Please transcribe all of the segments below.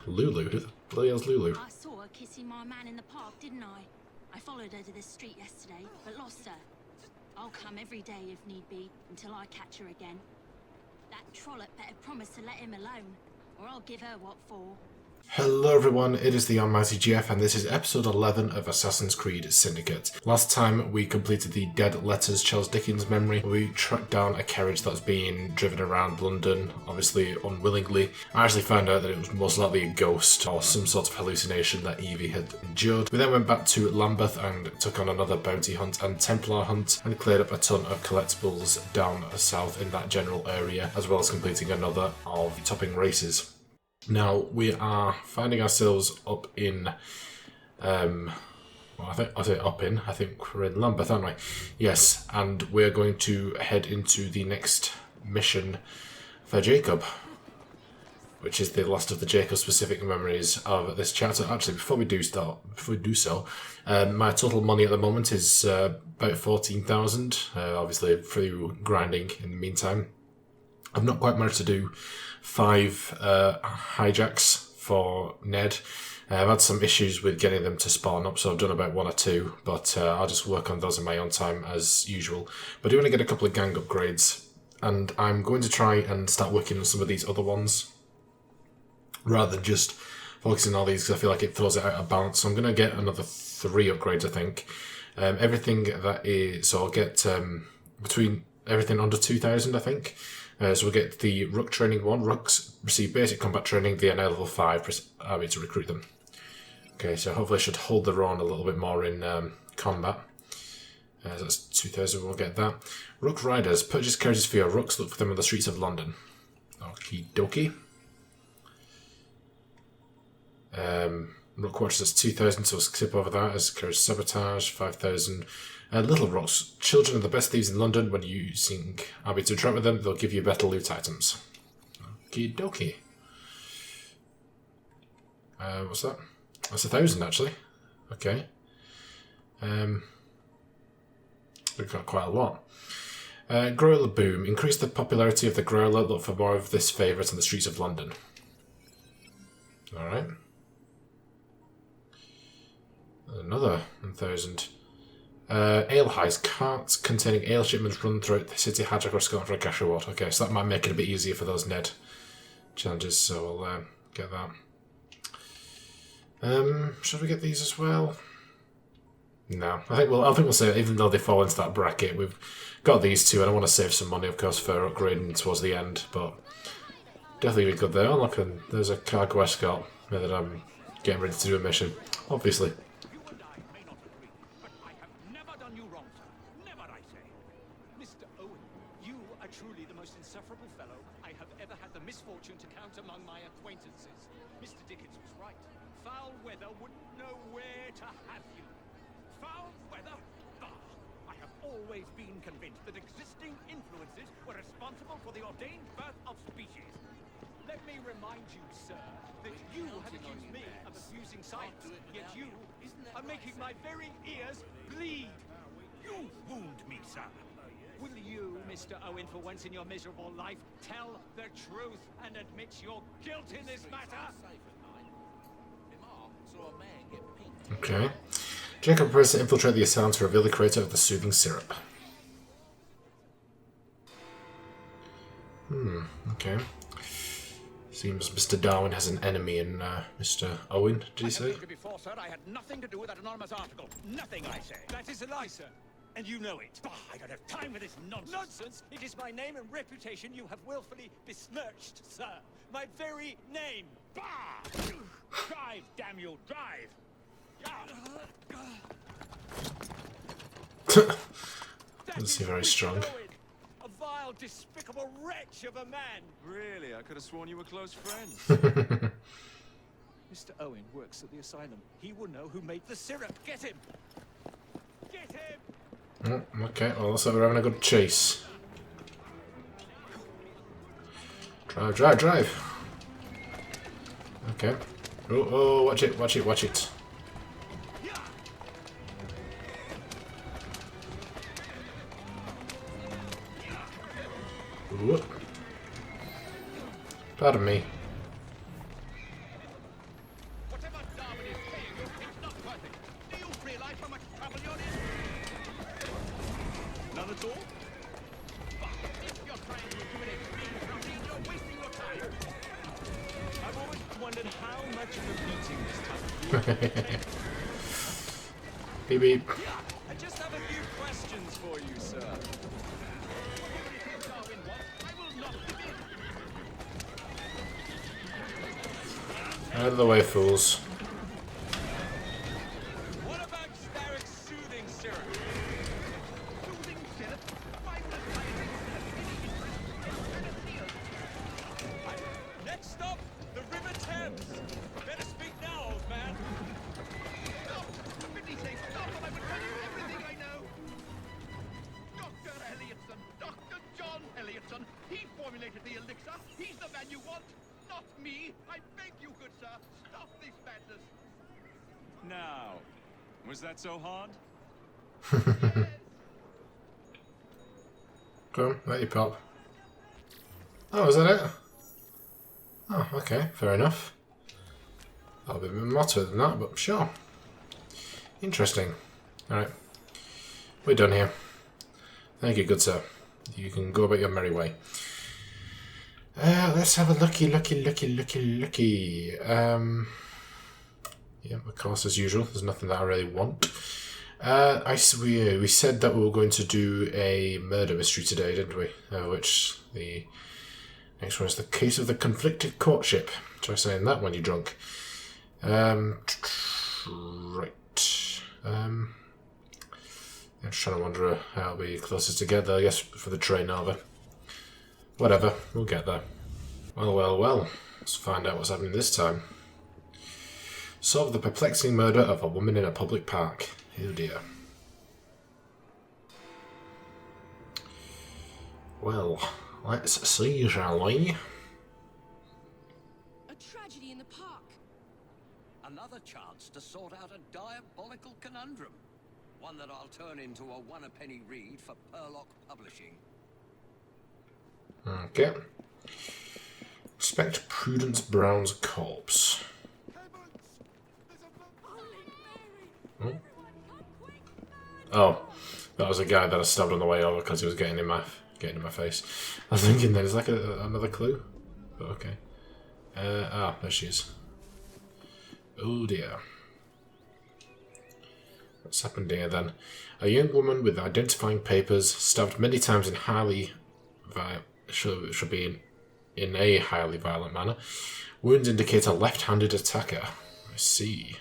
Lulu? Who the bloody hell's Lulu? I saw her kissing my man in the park, didn't I? I followed her to the street yesterday, but lost her. I'll come every day if need be, until I catch her again. That trollop better promise to let him alone, or I'll give her what for. Hello everyone, it is the Almighty GF and this is episode 11 of Assassin's Creed Syndicate. Last time we completed the Dead Letters Charles Dickens memory. We tracked down a carriage that's being driven around London, obviously unwillingly. I actually found out that it was most likely a ghost or some sort of hallucination that Evie had endured. We then went back to Lambeth and took on another bounty hunt and Templar hunt and cleared up a ton of collectibles down south in that general area, as well as completing another of the topping races. Now we are finding ourselves up in, I think we're in Lambeth, aren't we? Yes, and we're going to head into the next mission for Jacob, which is the last of the Jacob-specific memories of this chapter. Actually, before we do so, my total money at the moment is about 14,000. Obviously, through grinding in the meantime. I've not quite managed to do 5 hijacks for Ned. I've had some issues with getting them to spawn up, so I've done about 1 or 2, but I'll just work on those in my own time as usual. But I do want to get a couple of gang upgrades, and I'm going to try and start working on some of these other ones, rather than just focusing on all these, because I feel like it throws it out of balance. So I'm going to get another 3 upgrades, I think. Everything that is, so I'll get between everything under 2,000, I think. So we'll get the ROOK training 1. Rooks receive basic combat training, the NA level 5 press army to recruit them. Okay, so hopefully I should hold their own a little bit more in combat. So that's 2,000, we'll get that. ROOK riders, purchase carriages for your Rooks, look for them on the streets of London. Okie dokie. ROOK watches, that's 2,000, so we'll skip over that as carriage sabotage, 5,000. Little Rooks, children are the best thieves in London. When using army to interact with them, they'll give you better loot items. Okie dokie. What's that? That's 1,000 actually. Okay. We've got quite a lot. Growler boom. Increase the popularity of the growler. Look for more of this favourite on the streets of London. Alright. Another 1,000. Ale heist. Carts containing ale shipments run throughout the city, hijack or escort for a cash reward. Okay, so that might make it a bit easier for those Ned challenges, so I'll get that. Should we get these as well? No, I think we'll save it, even though they fall into that bracket. We've got these 2, and I want to save some money, of course, for upgrading towards the end, but definitely be good there. Oh, look, and there's a cargo escort that I'm getting ready to do a mission, obviously. Truly the most insufferable fellow I have ever had the misfortune to count among my acquaintances. Mr. Dickens was right. Foul weather wouldn't know where to have you. Foul weather? Bah! I have always been convinced that existing influences were responsible for the ordained birth of species. Let me remind you, sir, that you have accused me of abusing science, yet you are making my very ears bleed. You wound me, sir. Will you, Mr. Owen, for once in your miserable life, tell the truth and admit your guilt in this matter? Okay. Jacob prepares to infiltrate the assailant to reveal the creator of the soothing syrup. Okay. Seems Mr. Darwin has an enemy in Mr. Owen, did he say? Before, sir, I had nothing to do with that anonymous article. Nothing, I say. That is a lie, sir. And you know it. Bah, I don't have time for this nonsense. Nonsense? It is my name and reputation you have willfully besmirched, sir. My very name. Bah! Drive, damn you, drive! Doesn't seem very strong. A vile, despicable wretch of a man. Really? I could have sworn you were close friends. Mr. Owen works at the asylum. He will know who made the syrup. Get him! Get him! Okay, well, looks like we're having a good chase. Drive, drive, drive! Okay. Oh, watch it, watch it, watch it. Ooh. Pardon me. that's all. But if you're trying to do an extreme crushing, you're wasting your time. I've always wondered how much of a beating this type of thing. Beep beep. I just have a few questions for you, sir. Darwin wants, I will not give in. Out of the way, fools. What about Starrick's soothing syrup? Soothing syrup? Why would a scientist have any interest in Next stop, the River Thames. Better speak now, old man. Stop! For pity's sake, stop, and I will tell you everything I know. Dr. Elliotson, Dr. John Elliotson. He formulated the elixir. He's the man you want, not me. I beg you, good sir, stop this madness. Now, was that so hard? Come on, let you pop. Oh, is that it? Oh, okay, fair enough. That'll be a bit more to it than that, but sure. Interesting. Alright. We're done here. Thank you, good sir. You can go about your merry way. Let's have a looky. Yeah, of course, as usual. There's nothing that I really want. We said that we were going to do a murder mystery today, didn't we? Which the next one is the case of the conflicted courtship. Try saying that when you're drunk. Right. I'm just trying to wonder how we closest to get there, I guess, for the train over. Whatever, we'll get there. Well. Let's find out what's happening this time. Solve the perplexing murder of a woman in a public park. Oh dear. Well, let's see, shall we? A tragedy in the park. Another chance to sort out a diabolical conundrum. One that I'll turn into a one-a-penny read for Perlock Publishing. Okay. Inspect Prudence Brown's corpse. Oh, that was a guy that I stabbed on the way over because he was getting in my face. I was thinking then, is that another clue? But okay. There she is. Oh dear. What's happened here then? A young woman with identifying papers, stabbed many times in should be in a highly violent manner. Wounds indicate a left-handed attacker. I see.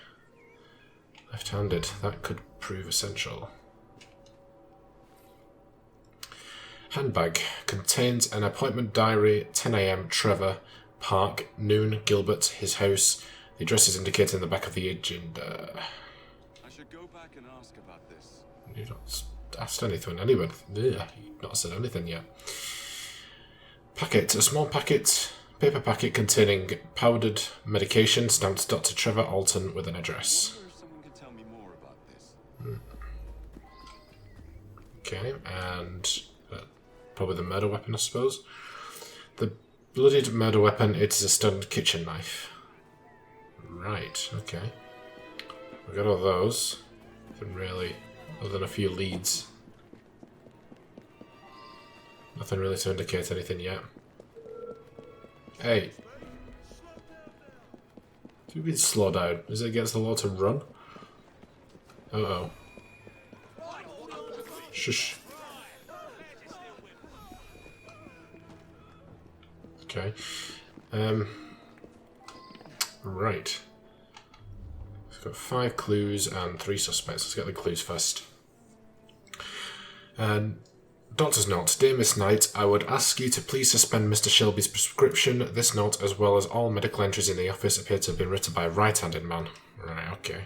Left-handed. That could prove essential. Handbag. Contains an appointment diary, 10 AM, Trevor, Park, noon, Gilbert, his house. The address is indicated in the back of the agenda. I should go back and ask about this. You've not asked anything, anyone. You've not said anything yet. Packet. A small packet, paper packet containing powdered medication, stamped Dr. Trevor Alton with an address. I wonder if someone could tell me more about this. Okay, and probably the murder weapon, I suppose. The bloodied murder weapon, it is a studded kitchen knife. Right, okay. We got all those. Nothing really, other than a few leads. Nothing really to indicate anything yet. Hey. Do you mean slow down? Is it against the law to run? Uh-oh. Shush. Okay. Right. We've got 5 clues and 3 suspects. Let's get the clues first. Doctor's note. Dear Miss Knight, I would ask you to please suspend Mr. Shelby's prescription. This note, as well as all medical entries in the office, appear to have been written by a right-handed man. Right, okay.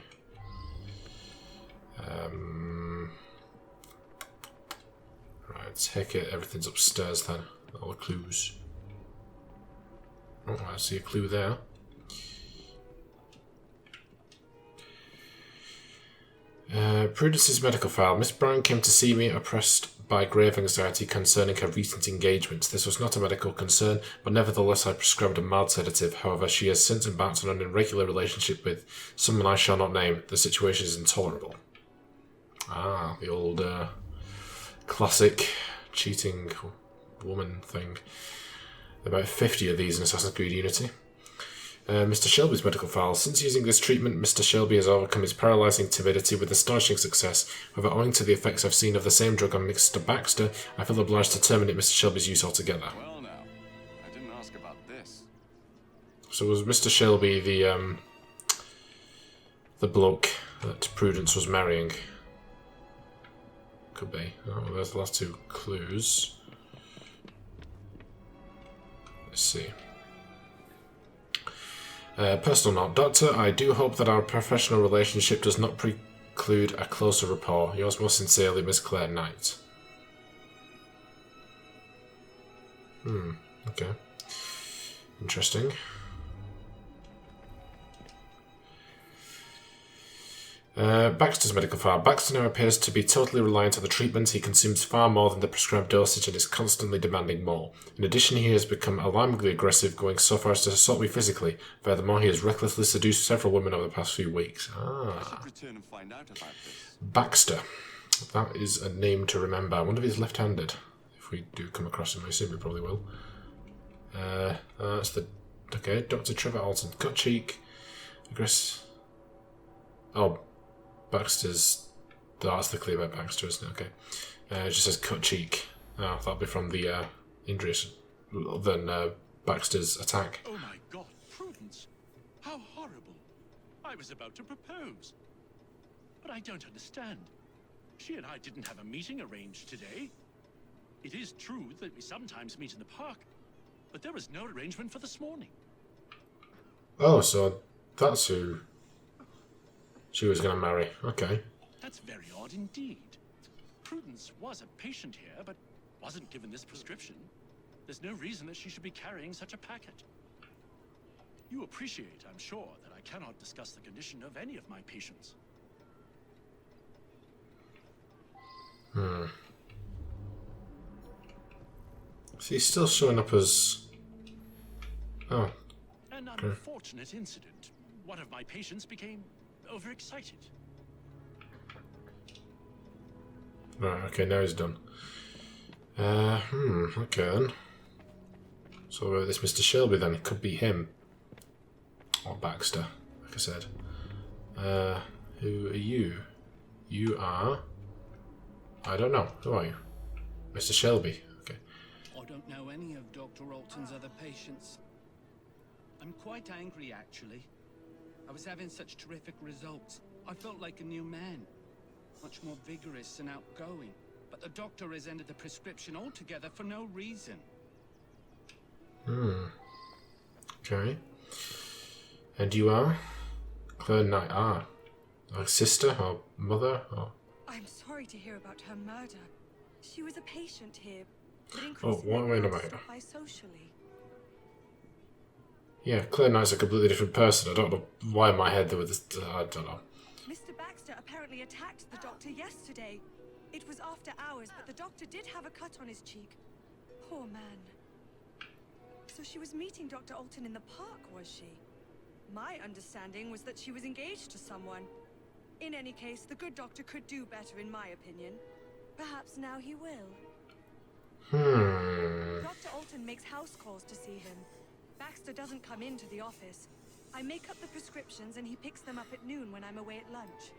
Right, take it. Everything's upstairs then. All the clues. Oh, I see a clue there. Prudence's medical file. Miss Brown came to see me oppressed by grave anxiety concerning her recent engagements. This was not a medical concern, but nevertheless I prescribed a mild sedative. However, she has since embarked on an irregular relationship with someone I shall not name. The situation is intolerable. Ah, the old classic cheating woman thing. About 50 of these in Assassin's Creed Unity. Mr. Shelby's medical file. Since using this treatment, Mr. Shelby has overcome his paralysing timidity with astonishing success. However, owing to the effects I've seen of the same drug on Mr. Baxter, I feel obliged to terminate Mr. Shelby's use altogether. Well now, I didn't ask about this. So was Mr. Shelby the bloke that Prudence was marrying? Could be. Oh, there's the last two clues. Let's see. Personal note. Doctor, I do hope that our professional relationship does not preclude a closer rapport. Yours most sincerely, Miss Claire Knight. Okay. Interesting. Baxter's medical file. Baxter now appears to be totally reliant on the treatment. He consumes far more than the prescribed dosage and is constantly demanding more. In addition, he has become alarmingly aggressive, going so far as to assault me physically. Furthermore, he has recklessly seduced several women over the past few weeks. I should return and find out about this. Baxter. That is a name to remember. I wonder if he's left-handed. If we do come across him, I assume we probably will. That's the... Okay, Dr. Trevor Alton. Cut cheek. Aggress... Oh... Baxter's... That's the clue about Baxter, isn't it? Okay. It just says cut cheek. Oh, that'll be from the injuries than Baxter's attack. Oh my God, Prudence! How horrible! I was about to propose. But I don't understand. She and I didn't have a meeting arranged today. It is true that we sometimes meet in the park, but there was no arrangement for this morning. Oh, so that's who she was going to marry. Okay. That's very odd indeed. Prudence was a patient here, but wasn't given this prescription. There's no reason that she should be carrying such a packet. You appreciate, I'm sure, that I cannot discuss the condition of any of my patients. So he's still showing up as... Oh. An unfortunate incident. One of my patients became overexcited. Right, okay, now he's done. Okay then. So about this Mr. Shelby then, it could be him. Or Baxter, like I said. Who are you? You are... I don't know. Who are you? Mr. Shelby. Okay. I don't know any of Dr. Alton's other patients. I'm quite angry, actually. I was having such terrific results. I felt like a new man. Much more vigorous and outgoing. But the doctor has ended the prescription altogether for no reason. Okay. And you are? Claire Knight. Ah. Like sister or mother or... I'm sorry to hear about her murder. She was a patient here, but Oh, wait a minute. by socially. Yeah, Claire Knight's a completely different person. I don't know why in my head there was this... I don't know. Mr. Baxter apparently attacked the doctor yesterday. It was after hours, but the doctor did have a cut on his cheek. Poor man. So she was meeting Dr. Alton in the park, was she? My understanding was that she was engaged to someone. In any case, the good doctor could do better, in my opinion. Perhaps now he will. Dr. Alton makes house calls to see him. Baxter doesn't come into the office. I make up the prescriptions and he picks them up at noon when I'm away at lunch.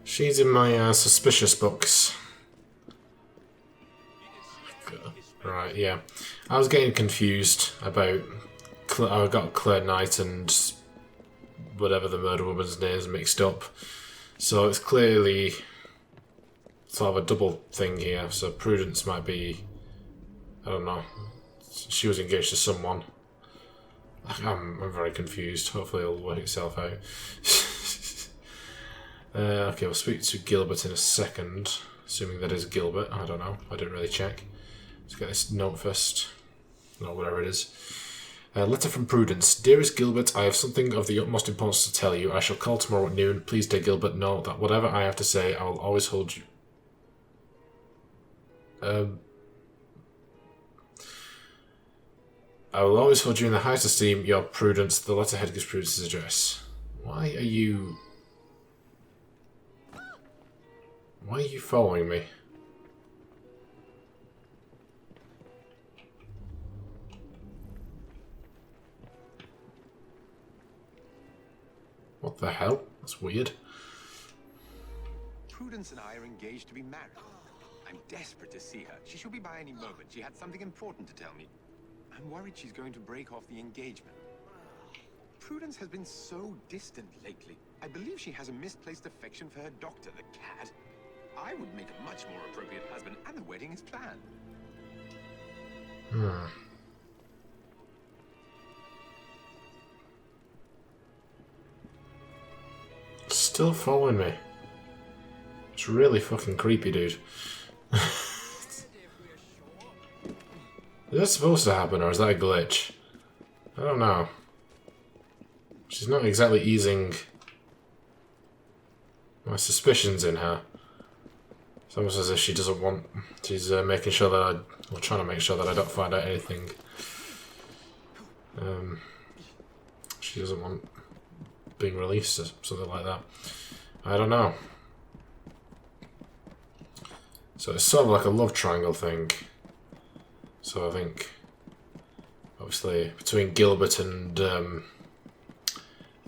She's in my suspicious books. Right, yeah. I was getting confused about... I got Claire Knight and whatever the murder woman's name is mixed up. So it's clearly sort of a double thing here. So Prudence might be... I don't know. She was engaged to someone. I'm very confused. Hopefully it'll work itself out. Okay, we'll speak to Gilbert in a second. Assuming that is Gilbert. I don't know. I didn't really check. Let's get this note first. Or whatever it is. Letter from Prudence. Dearest Gilbert, I have something of the utmost importance to tell you. I shall call tomorrow at noon. Please, dear Gilbert, know that whatever I have to say, I will always hold you... I will always hold you in the highest esteem, your Prudence. The letterhead gives Prudence's address. Why are you... Why are you following me? What the hell? That's weird. Prudence and I are engaged to be married. I'm desperate to see her. She should be by any moment. She had something important to tell me. I'm worried she's going to break off the engagement. Prudence has been so distant lately. I believe she has a misplaced affection for her doctor, the cat. I would make a much more appropriate husband, and the wedding is planned. Still following me. It's really fucking creepy, dude. Is that supposed to happen, or is that a glitch? I don't know. She's not exactly easing my suspicions in her. It's almost as if she doesn't want... She's making sure that or trying to make sure that I don't find out anything. She doesn't want being released or something like that. I don't know. So it's sort of like a love triangle thing. So I think, obviously, between Gilbert and the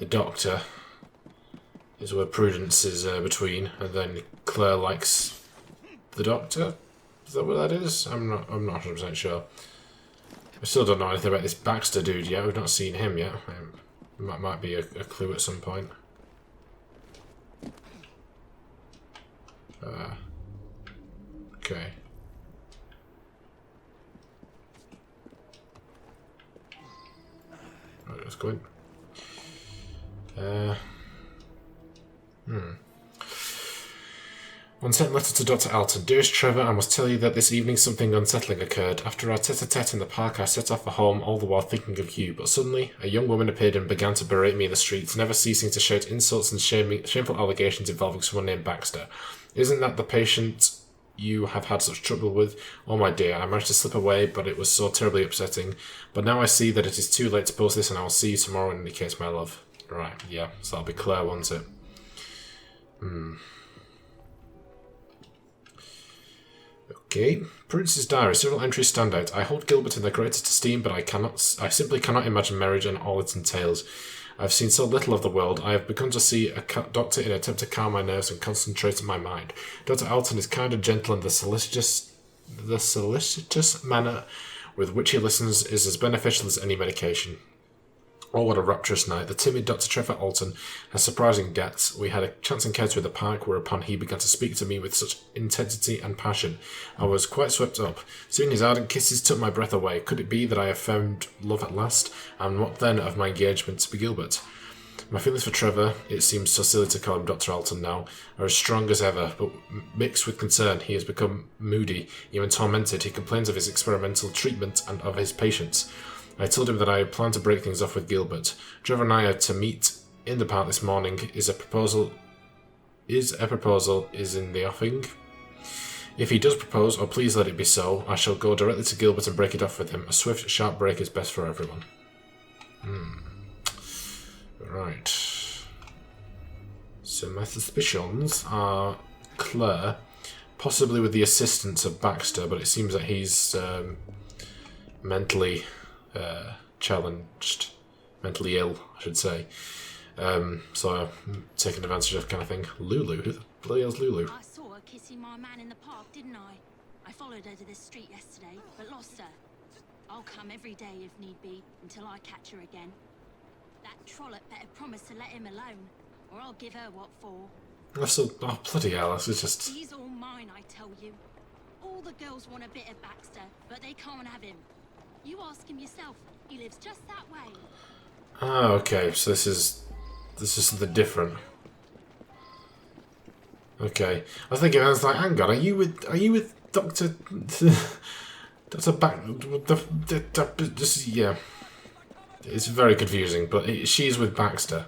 Doctor is where Prudence is between, and then Claire likes the Doctor. Is that what that is? I'm not 100% sure. I still don't know anything about this Baxter dude yet. We've not seen him yet. Might be a clue at some point. Okay. Right, let's go in. One sent letter to Dr. Alton. Dearest Trevor, I must tell you that this evening something unsettling occurred. After our tete-a-tete in the park, I set off for home, all the while thinking of you. But suddenly, a young woman appeared and began to berate me in the streets, never ceasing to shout insults and shameful allegations involving someone named Baxter. Isn't that the patient you have had such trouble with? Oh my dear, I managed to slip away, but it was so terribly upsetting. But now I see that it is too late to post this, and I will see you tomorrow in any case, my love. Right, yeah, so that'll be Claire, won't it? Okay, Prudence's diary. Several entries stand out. I hold Gilbert in the greatest esteem, but I simply cannot imagine marriage and all it entails. I have seen so little of the world. I have begun to see a doctor in an attempt to calm my nerves and concentrate my mind. Dr. Alton is kind and gentle, and the solicitous manner with which he listens is as beneficial as any medication. Oh, what a rapturous night. The timid Dr. Trevor Alton has surprising depths. We had a chance encounter in the park, whereupon he began to speak to me with such intensity and passion. I was quite swept up. Soon his ardent kisses took my breath away. Could it be that I have found love at last? And what then of my engagement to Gilbert? My feelings for Trevor, it seems so silly to call him Dr. Alton now, are as strong as ever, but mixed with concern. He has become moody, even tormented. He complains of his experimental treatment and of his patients. I told him that I had planned to break things off with Gilbert. Trevor and I are to meet in the park this morning. Is a proposal in the offing? If he does propose, or please let it be so, I shall go directly to Gilbert and break it off with him. A swift, sharp break is best for everyone. Right. So my suspicions are Claire, possibly with the assistance of Baxter, but it seems that he's mentally challenged, mentally ill, I should say. So taking advantage of kind of thing. Lulu, who the bloody hell's Lulu? I saw her kissing my man in the park, didn't I? I followed her to this street yesterday, but lost her. I'll come every day if need be, until I catch her again. That trollop better promise to let him alone, or I'll give her what for. That's so, oh bloody hell, this is just... He's all mine, I tell you. All the girls want a bit of Baxter, but they can't have him. You ask him yourself. He lives just that way. Ah, okay. So this is something different. Okay. I was thinking, I was like, hang on, are you with Dr. Yeah. It's very confusing, but she's with Baxter.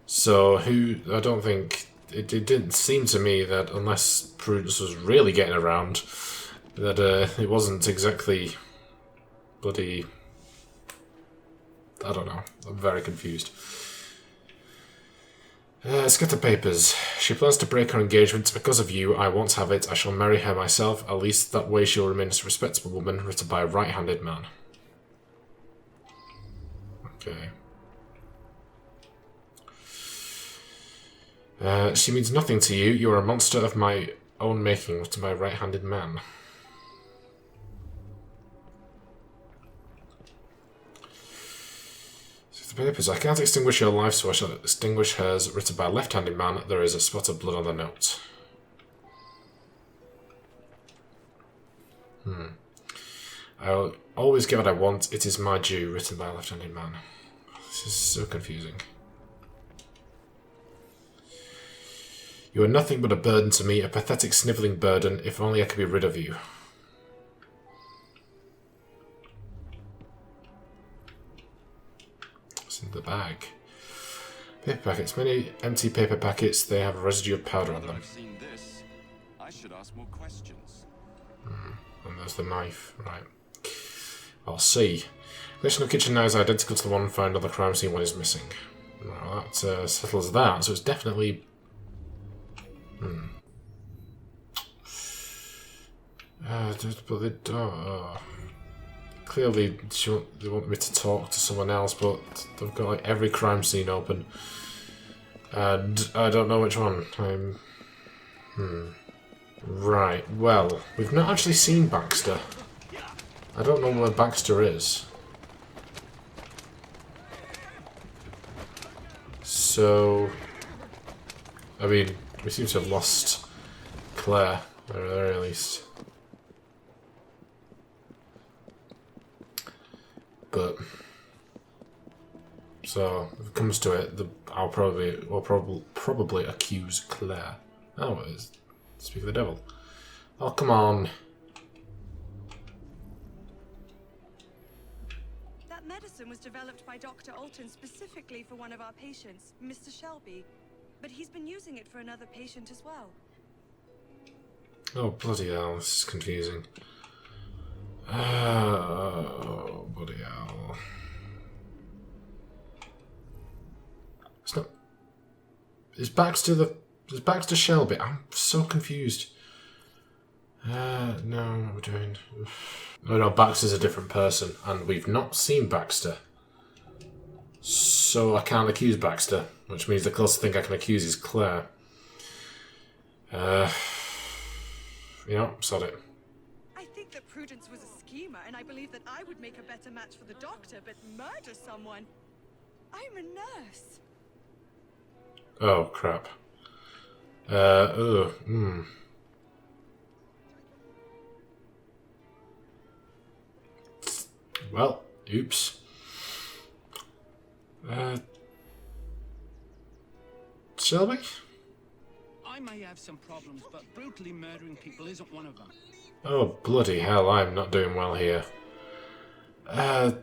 So I don't think it didn't seem to me that unless Prudence was really getting around, that it wasn't exactly bloody... I don't know. I'm very confused. Let's get the papers. She plans to break her engagement because of you. I won't have it. I shall marry her myself. At least that way she'll remain a respectable woman, written by a right-handed man. Okay. She means nothing to you. You are a monster of my own making, written by a right-handed man. Papers. I can't extinguish your life, so I shall extinguish hers, written by a left-handed man. There is a spot of blood on the note. I'll always get what I want. It is my due, written by a left-handed man. This is so confusing. You are nothing but a burden to me, a pathetic snivelling burden. If only I could be rid of you. In the bag. Paper packets. Many empty paper packets. They have a residue of powder on them. I've seen this. I should ask more questions. And there's the knife. Right. I'll see. Collection of kitchen knives identical to the one found on the crime scene. One is missing. Well, that settles that. So it's definitely. But they don't. Clearly, they want me to talk to someone else, but they've got like every crime scene open, and I don't know which one. Right. Well, we've not actually seen Baxter. I don't know where Baxter is. So, I mean, we seem to have lost Claire, at the very least. But so if it comes to it, we'll probably accuse Claire. Oh, it is. Speak of the devil. Oh, come on. That medicine was developed by Dr. Alton specifically for one of our patients, Mr. Shelby. But he's been using it for another patient as well. Oh, bloody hell, this is confusing. Oh, bloody hell. It's not... Is Baxter Shelby? I'm so confused. No, what we're doing... Oh no, Baxter's a different person, and we've not seen Baxter. So I can't accuse Baxter, which means the closest thing I can accuse is Claire. Sod it. I think that Prudence was a schemer, and I believe that I would make a better match for the doctor, but murder someone? I'm a nurse. Oh, crap. Well, oops. Shelby? I may have some problems, but brutally murdering people isn't one of them. Oh, bloody hell, I'm not doing well here. I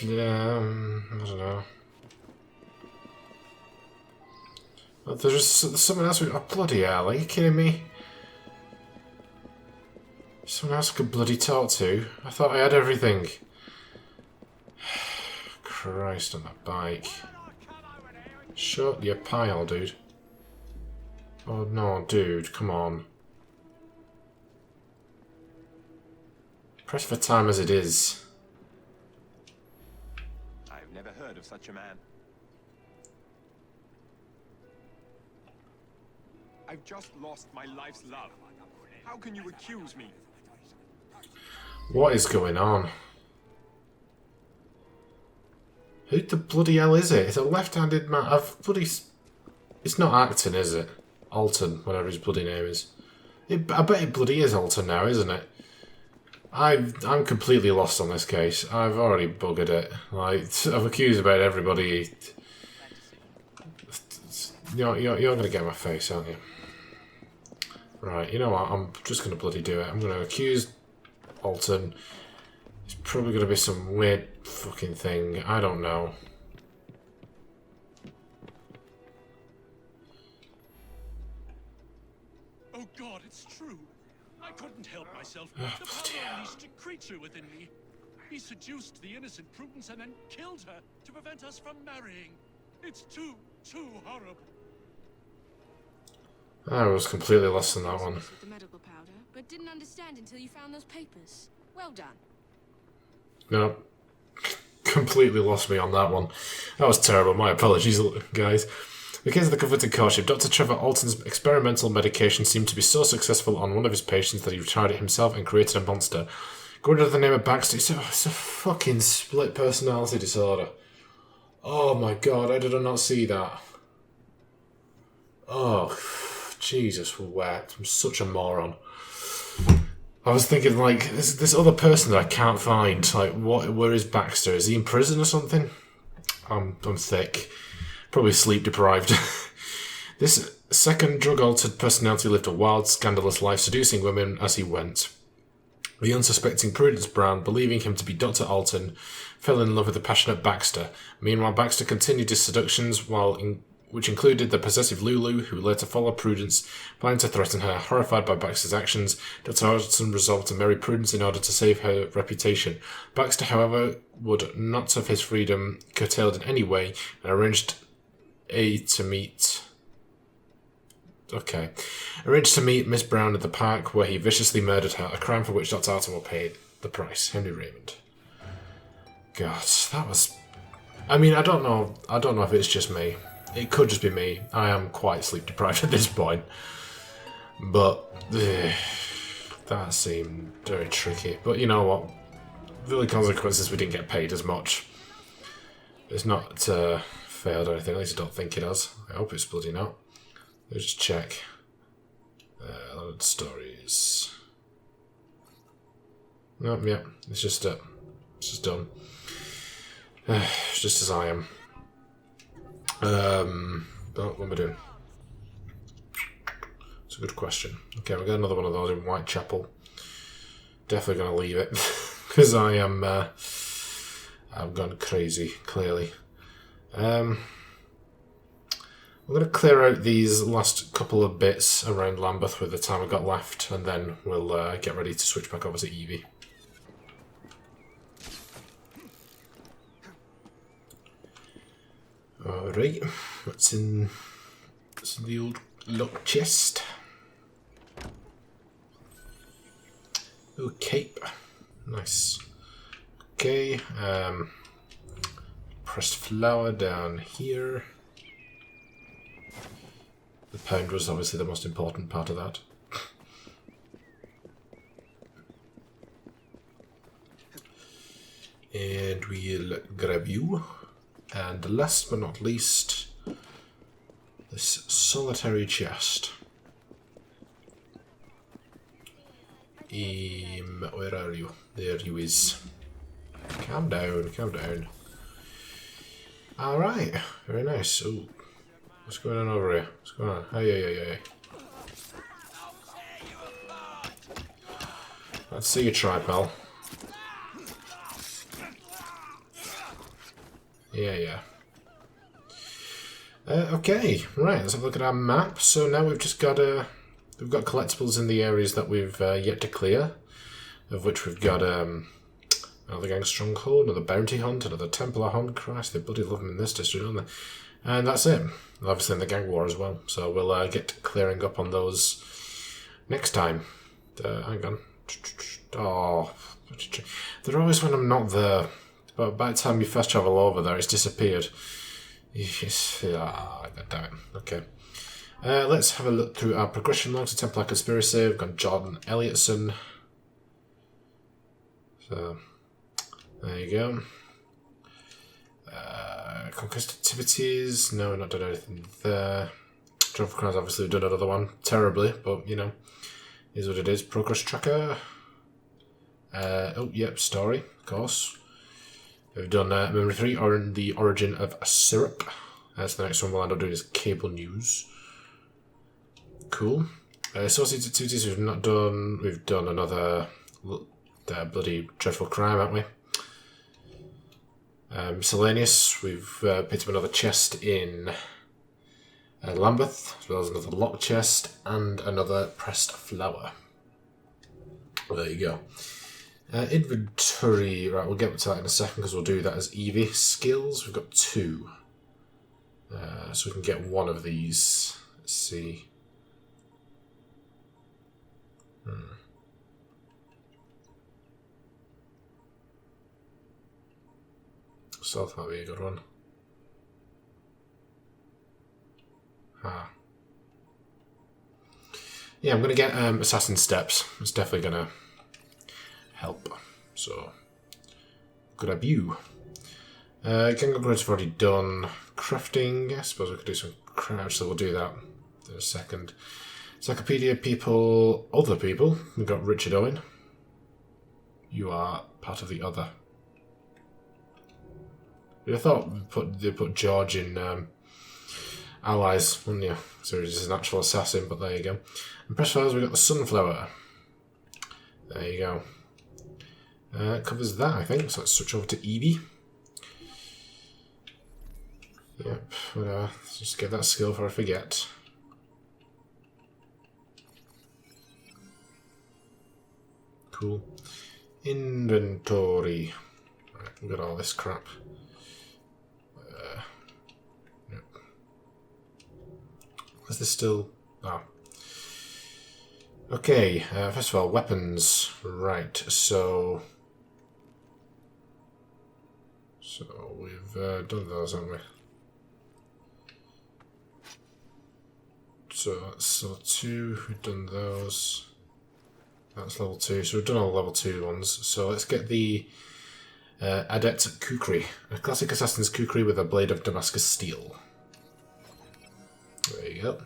don't know. Well, there's someone else oh, bloody hell, are you kidding me? Someone else I could bloody talk to? I thought I had everything. Christ on that bike. Shut your pile, dude. Oh no, dude, come on. Press for time as it is. I've never heard of such a man. I've just lost my life's love. How can you accuse me? What is going on? Who the bloody hell is it? It's a left-handed man. It's not Acton, is it? Alton, whatever his bloody name is. I bet it bloody is Alton now, isn't it? I'm completely lost on this case. I've already buggered it. Like, I've accused about everybody. You're gonna get my face, aren't you? Right, you know what? I'm just gonna bloody do it. I'm gonna accuse Alton. It's probably gonna be some weird fucking thing. I don't know. Oh God, it's true. I couldn't help myself. The power unleashed a creature within me. He seduced the innocent Prudence and then killed her to prevent us from marrying. It's too too horrible. I was completely lost in that one. With the medical powder, but didn't understand until you found those papers. Well done. No. Completely lost me on that one. That was terrible. My apologies, guys. The case of the converted courtship. Dr. Trevor Alton's experimental medication seemed to be so successful on one of his patients that he tried it himself and created a monster. Going under the name of Baxter, it's a fucking split personality disorder. Oh my god, how did I not see that? Oh, Jesus wept. I'm such a moron. I was thinking, like, this other person that I can't find. Like, where is Baxter? Is he in prison or something? I'm thick. Probably sleep deprived. This second drug-altered personality lived a wild, scandalous life, seducing women as he went. The unsuspecting Prudence Brown, believing him to be Dr. Alton, fell in love with the passionate Baxter. Meanwhile, Baxter continued his seductions, which included the possessive Lulu, who later followed Prudence, planning to threaten her. Horrified by Baxter's actions, Dr. Alton resolved to marry Prudence in order to save her reputation. Baxter, however, would not have his freedom curtailed in any way, and arranged to meet Miss Brown at the park, where he viciously murdered her, a crime for which Dr. Alton will pay the price. Henry Raymond. God, that was... I mean, I don't know if it's just me. It could just be me. I am quite sleep deprived at this point. But that seemed very tricky. But you know what? The only consequences we didn't get paid as much. It's not failed or anything. At least I don't think it has. I hope it's bloody not. Let's just check. Load stories. No, yeah. It's just done. It's just as I am. What am I doing? It's a good question. Okay, we've got another one of those in Whitechapel. Definitely going to leave it because I've gone crazy. Clearly, I'm going to clear out these last couple of bits around Lambeth with the time I've got left, and then we'll get ready to switch back over to Evie. Alright, what's in the old lock chest? Okay, nice. Okay, pressed flour down here. The pound was obviously the most important part of that. And we'll grab you. And last but not least, this solitary chest. Where are you? There you is. Calm down, calm down. Alright, very nice. Ooh. What's going on over here? What's going on? Hey. Let's see you try, pal. Yeah. Okay, right, let's have a look at our map. So now we've just got we've got collectibles in the areas that we've yet to clear, of which we've got another gang stronghold, another bounty hunt, another Templar hunt. Christ, they bloody love them in this district, don't they? And that's it. Obviously in the gang war as well. So we'll get clearing up on those next time. Hang on. Oh, they're always when I'm not there. But by the time you first travel over there, it's disappeared. God damn it. Okay. Let's have a look through our progression logs. Templar Conspiracy. We've got Jordan Elliotson. So, there you go. Conquest activities. No, we're not done anything there. Drop for Crimes, obviously, we've done another one. Terribly, but, you know, is what it is. Progress tracker. Story, of course. We've done Memory 3, or the origin of a syrup. That's the next one we'll end up doing is cable news. Cool. Associated activities we've not done. We've done another bloody dreadful crime, haven't we? Miscellaneous. We've picked up another chest in Lambeth, as well as another lock chest and another pressed flower. There you go. Inventory, right, we'll get to that in a second because we'll do that as Evie. Skills, we've got 2. So we can get one of these. Let's see. Stealth might be a good one. Yeah, I'm going to get Assassin Steps. It's definitely going to help. So, good abuse. Gang upgrades have already done. Crafting, I suppose we could do some craft, so we'll do that in a second. Encyclopedia people, other people. We've got Richard Owen. You are part of the other. I thought they put George in allies, wouldn't you? So he's an actual assassin, but there you go. And press files, we've got the Sunflower. There you go. That covers that, I think. So let's switch over to Evie. Yep, whatever. Let's just get that skill before I forget. Cool. Inventory. Right, we've got all this crap. Yep. Is this still... Oh. Okay, first of all, weapons. Right, so we've done those, haven't we? So that's level 2, we've done those. That's level 2, so we've done all the level 2 ones. So let's get the ADEPT KUKRI. A classic assassin's kukri with a blade of Damascus steel. There you go.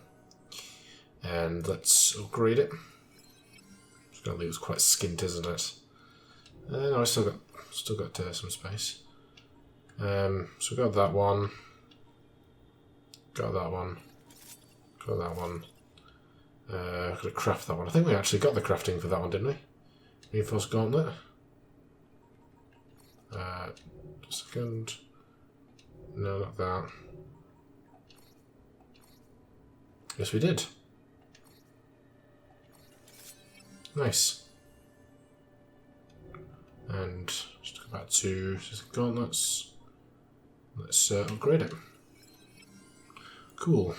And let's upgrade it. It's going to leave us quite skint, isn't it? No, I still got some space. So we got that one. Got that one. Got that one. Got to craft that one. I think we actually got the crafting for that one, didn't we? Reinforced gauntlet. Second. No, not that. Yes, we did. Nice. And just go back to gauntlets. Let's upgrade it. Cool.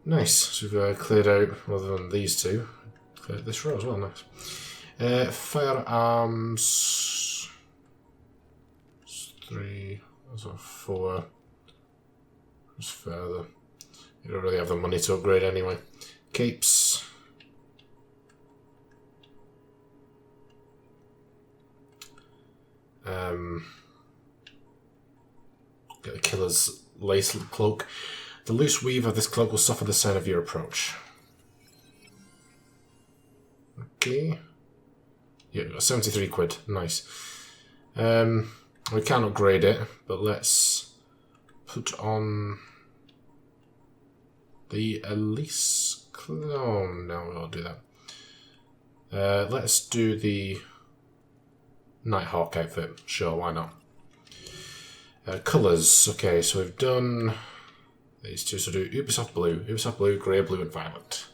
Nice. So we've cleared out, other than these two, cleared this row as well. Nice. Firearms. 3. That's 4. Just further. You don't really have the money to upgrade anyway. Capes. Get the killer's lace cloak. The loose weave of this cloak will soften the sound of your approach. Okay. Yeah, 73 quid. Nice. We can upgrade it, but let's put on the Elise clone. No, we won't do that. Let's do the Nighthawk outfit. Sure, why not? Colours. Okay, so we've done these two. So do Ubisoft Blue, Grey, Blue and Violet.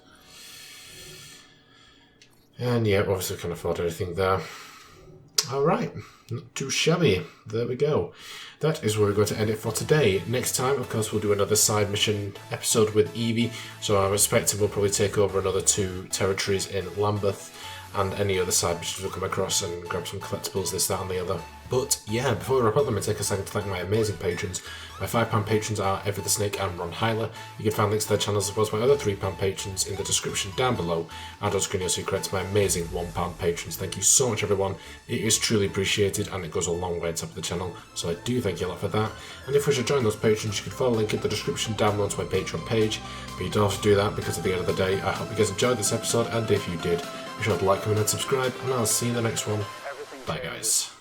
And yeah, obviously can't afford anything there. Alright, not too shabby. There we go. That is where we're going to end it for today. Next time, of course, we'll do another side mission episode with Evie. So I'm expecting we'll probably take over another 2 territories in Lambeth and any other side missions we'll come across and grab some collectibles, this, that and the other. But yeah, before we wrap up, let me take a second to thank my amazing patrons. My £5 patrons are Every the Snake and Ron Hyler. You can find links to their channels as well as my other £3 patrons in the description down below. And on screen you'll see credits to my amazing £1 patrons. Thank you so much, everyone. It is truly appreciated and it goes a long way to help the channel. So I do thank you a lot for that. And if you wish to join those patrons, you can follow the link in the description down below to my Patreon page. But you don't have to do that because at the end of the day, I hope you guys enjoyed this episode. And if you did, be sure to like, comment and subscribe. And I'll see you in the next one. Bye guys.